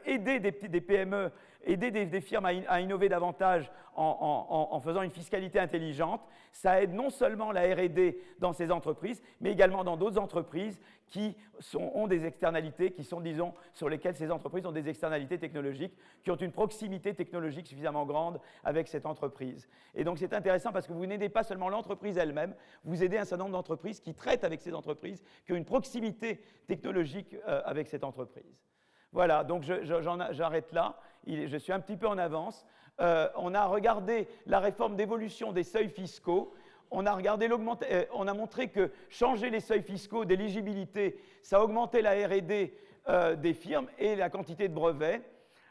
aider des PME, aider des firmes à innover davantage en faisant une fiscalité intelligente, ça aide non seulement la R&D dans ces entreprises, mais également dans d'autres entreprises qui ont des externalités, qui sont, disons, sur lesquelles ces entreprises ont des externalités technologiques, qui ont une proximité technologique suffisamment grande avec cette entreprise. Et donc c'est intéressant parce que vous n'aidez pas seulement l'entreprise elle-même, vous aidez un certain nombre d'entreprises qui traitent avec ces entreprises, qui ont une proximité technologique avec cette entreprise. Voilà, donc j'arrête là, je suis un petit peu en avance. On a regardé la réforme d'évolution des seuils fiscaux. On a montré que changer les seuils fiscaux d'éligibilité, ça augmentait la R&D des firmes et la quantité de brevets,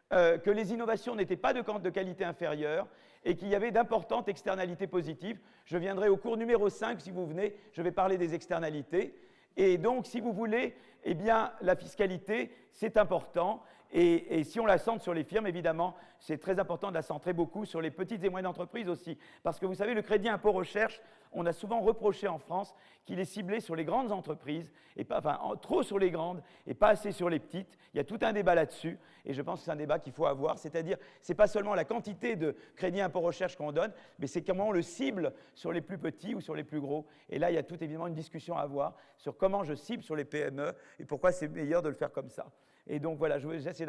que les innovations n'étaient pas de qualité inférieure et qu'il y avait d'importantes externalités positives. Je viendrai au cours numéro 5, si vous venez, je vais parler des externalités. Et donc, si vous voulez, eh bien, la fiscalité, c'est important. Et si on la centre sur les firmes, évidemment, c'est très important de la centrer beaucoup sur les petites et moyennes entreprises aussi. Parce que vous savez, le crédit impôt recherche, on a souvent reproché en France qu'il est ciblé sur les grandes entreprises, et pas, enfin, trop sur les grandes et pas assez sur les petites. Il y a tout un débat là-dessus, et je pense que c'est un débat qu'il faut avoir. C'est-à-dire, ce n'est pas seulement la quantité de crédit impôt recherche qu'on donne, mais c'est comment on le cible sur les plus petits ou sur les plus gros. Et là, il y a tout évidemment une discussion à avoir sur comment je cible sur les PME et pourquoi c'est meilleur de le faire comme ça. Et donc voilà, c'est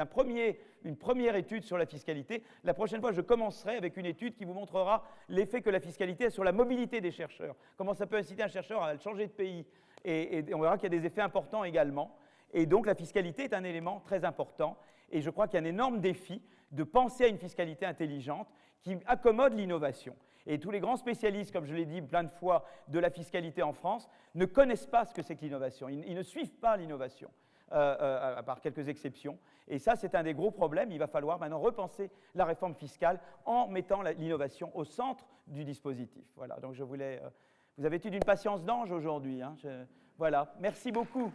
une première étude sur la fiscalité. La prochaine fois, je commencerai avec une étude qui vous montrera l'effet que la fiscalité a sur la mobilité des chercheurs. Comment ça peut inciter un chercheur à changer de pays. Et on verra qu'il y a des effets importants également. Et donc la fiscalité est un élément très important. Et je crois qu'il y a un énorme défi de penser à une fiscalité intelligente qui accommode l'innovation. Et tous les grands spécialistes, comme je l'ai dit plein de fois, de la fiscalité en France, ne connaissent pas ce que c'est que l'innovation. Ils ne suivent pas l'innovation. À part quelques exceptions. Et ça, c'est un des gros problèmes. Il va falloir maintenant repenser la réforme fiscale en mettant l'innovation au centre du dispositif. Voilà, donc je voulais... vous avez été d'une patience d'ange aujourd'hui. Hein, voilà, merci beaucoup.